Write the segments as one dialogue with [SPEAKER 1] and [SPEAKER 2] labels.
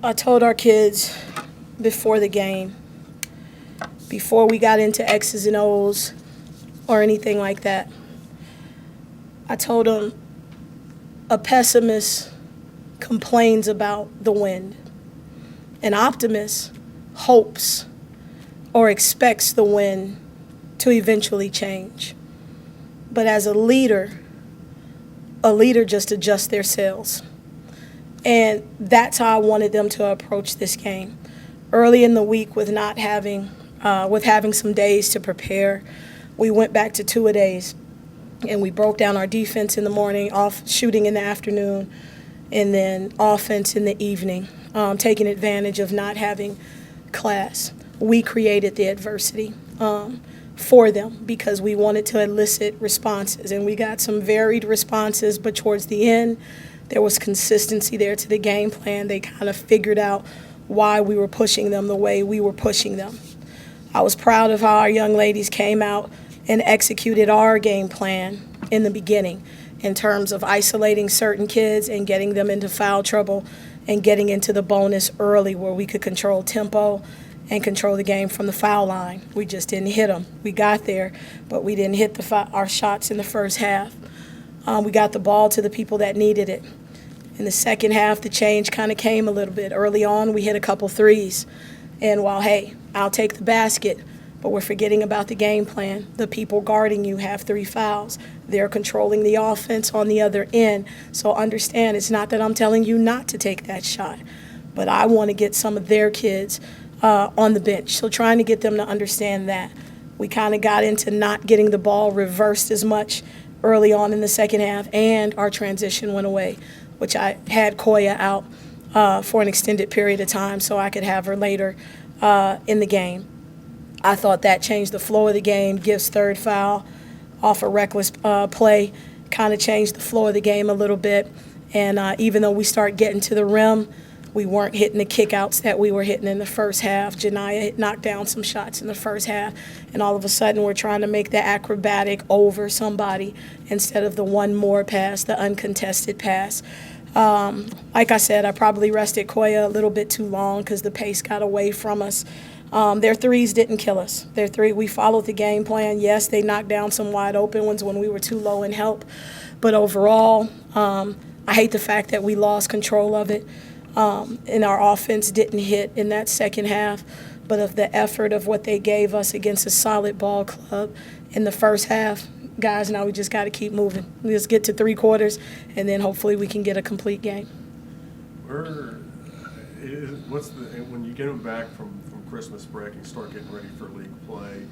[SPEAKER 1] I told our kids before the game, before we got into X's and O's or anything like that, I told them a pessimist complains about the wind. An optimist hopes or expects the wind to eventually change. But as a leader just adjusts their sails. And that's how I wanted them to approach this game. Early in the week, with having some days to prepare, we went back to two-a-days, and we broke down our defense in the morning, off shooting in the afternoon, and then offense in the evening, taking advantage of not having class. We created the adversity for them because we wanted to elicit responses, and we got some varied responses, but towards the end, there was consistency there to the game plan. They kind of figured out why we were pushing them the way we were pushing them. I was proud of how our young ladies came out and executed our game plan in the beginning in terms of isolating certain kids and getting them into foul trouble and getting into the bonus early where we could control tempo and control the game from the foul line. We just didn't hit them. We got there, but we didn't hit our shots in the first half. We got the ball to the people that needed it. In the second half, the change kind of came a little bit. Early on, we hit a couple threes. And while, hey, I'll take the basket, but we're forgetting about the game plan. The people guarding you have 3 fouls. They're controlling the offense on the other end. So understand, it's not that I'm telling you not to take that shot, but I want to get some of their kids on the bench. So trying to get them to understand that. We kind of got into not getting the ball reversed as much early on in the second half, and our transition went away, which I had Koya out for an extended period of time so I could have her later in the game. I thought that changed the flow of the game. Gibbs' third foul off a reckless play kind of changed the flow of the game a little bit. And even though we start getting to the rim, we weren't hitting the kickouts that we were hitting in the first half. Janiyah knocked down some shots in the first half, and all of a sudden we're trying to make the acrobatic over somebody instead of the one more pass, the uncontested pass. Like I said, I probably rested Koya a little bit too long because the pace got away from us. Their threes didn't kill us. We followed the game plan. Yes, they knocked down some wide open ones when we were too low in help. But overall, I hate the fact that we lost control of it. And our offense didn't hit in that second half. But of the effort of what they gave us against a solid ball club in the first half, guys, now we just got to keep moving. We just get to 3 quarters, and then hopefully we can get a complete game.
[SPEAKER 2] When you get them back from Christmas break and start getting ready for league play,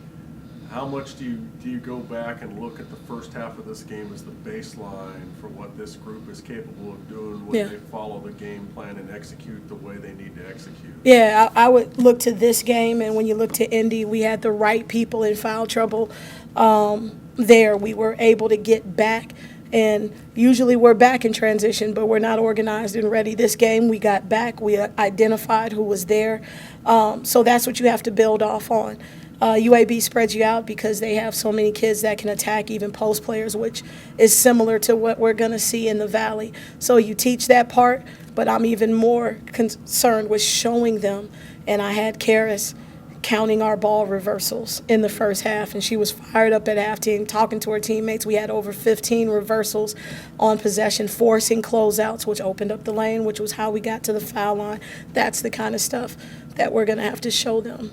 [SPEAKER 2] how much do you go back and look at the first half of this game as the baseline for what this group is capable of doing when they follow the game plan and execute the way they need to execute?
[SPEAKER 1] Yeah, I would look to this game, and when you look to Indy, we had the right people in foul trouble there. We were able to get back, and usually we're back in transition, but we're not organized and ready. This game, we got back. We identified who was there. So that's what you have to build off on. UAB spreads you out because they have so many kids that can attack even post players, which is similar to what we're going to see in the Valley. So you teach that part, but I'm even more concerned with showing them. And I had Karis counting our ball reversals in the first half, and she was fired up at halftime talking to her teammates. We had over 15 reversals on possession, forcing closeouts, which opened up the lane, which was how we got to the foul line. That's the kind of stuff that we're going to have to show them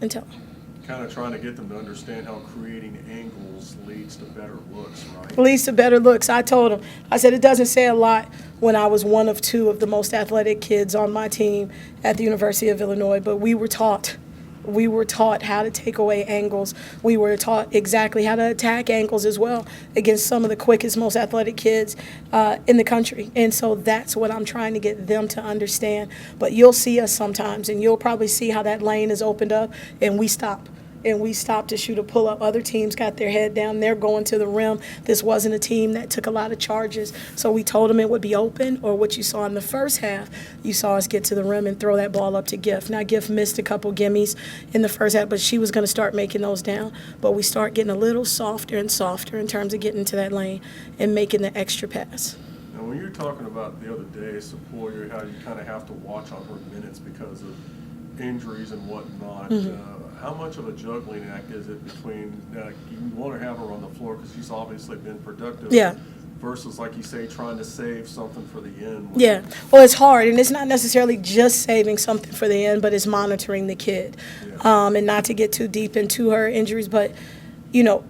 [SPEAKER 1] and tell them.
[SPEAKER 2] Kind of trying to get them to understand how creating angles leads to better looks, right?
[SPEAKER 1] Leads to better looks. I told them, I said it doesn't say a lot when I was one of 2 of the most athletic kids on my team at the University of Illinois, but we were taught how to take away angles. We were taught exactly how to attack angles as well against some of the quickest, most athletic kids in the country. And so that's what I'm trying to get them to understand. But you'll see us sometimes, and you'll probably see how that lane is opened up, and we stop. And we stopped to shoot a pull-up. Other teams got their head down. They're going to the rim. This wasn't a team that took a lot of charges. So we told them it would be open, or what you saw in the first half, you saw us get to the rim and throw that ball up to Giff. Now, Giff missed a couple gimmies in the first half, but she was going to start making those down. But we start getting a little softer and softer in terms of getting to that lane and making the extra pass.
[SPEAKER 2] Now, when you're talking about the other day, Sequoia, how you kind of have to watch on her minutes because of injuries and whatnot, how much of a juggling act is it between you want to have her on the floor because she's obviously been productive,
[SPEAKER 1] Yeah.
[SPEAKER 2] versus, like you say, trying to save something for the end?
[SPEAKER 1] Yeah. Well, it's hard, and it's not necessarily just saving something for the end, but it's monitoring the kid.
[SPEAKER 2] Yeah.
[SPEAKER 1] And not to get too deep into her injuries, but, you know,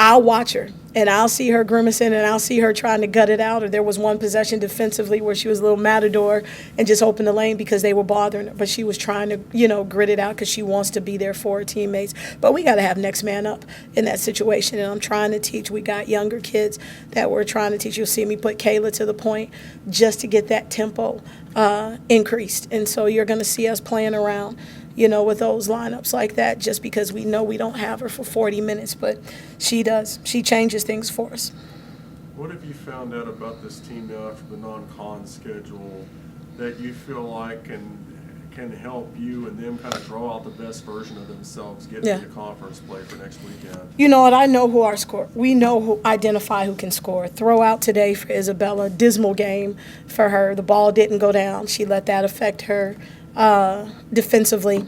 [SPEAKER 1] I'll watch her, and I'll see her grimacing, and I'll see her trying to gut it out. Or there was one possession defensively where she was a little matador and just opened the lane because they were bothering her. But she was trying to, grit it out because she wants to be there for her teammates. But we got to have next man up in that situation. And I'm trying to teach. We got younger kids that we're trying to teach. You'll see me put Kayla to the point just to get that tempo increased. And so you're going to see us playing around, with those lineups like that, just because we know we don't have her for 40 minutes, but she does. She changes things for us.
[SPEAKER 2] What have you found out about this team now after the non-con schedule that you feel like can help you and them kind of draw out the best version of themselves, getting into conference play for next weekend?
[SPEAKER 1] You know what? I know who our score. We know identify who can score. Throw out today for Isabella, dismal game for her. The ball didn't go down. She let that affect her defensively.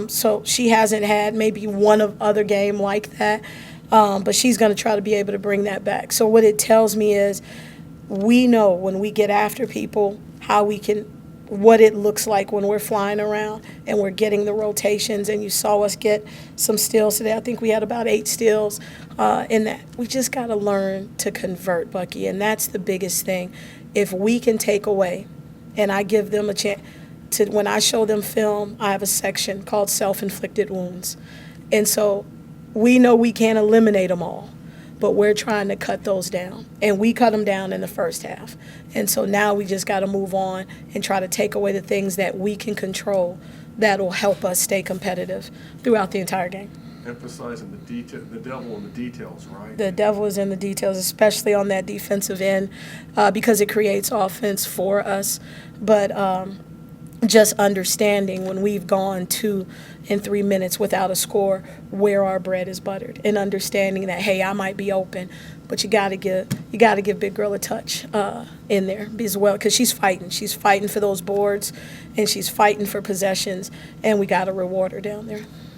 [SPEAKER 1] So she hasn't had maybe one other game like that, but she's going to try to be able to bring that back. So what it tells me is we know when we get after people what it looks like when we're flying around and we're getting the rotations. And you saw us get some steals today. I think we had about 8 steals in that. We just got to learn to convert, Bucky, and that's the biggest thing. If we can take away, and I give them a chance, when I show them film, I have a section called self-inflicted wounds. And so we know we can't eliminate them all, but we're trying to cut those down. And we cut them down in the first half. And so now we just got to move on and try to take away the things that we can control that will help us stay competitive throughout the entire game.
[SPEAKER 2] Emphasizing the devil in the details, right?
[SPEAKER 1] The devil is in the details, especially on that defensive end, because it creates offense for us. But just understanding when we've gone 2 and 3 minutes without a score where our bread is buttered, and understanding that, hey, I might be open, but you got to give Big Girl a touch in there as well, because she's fighting for those boards, and she's fighting for possessions, and we got to reward her down there.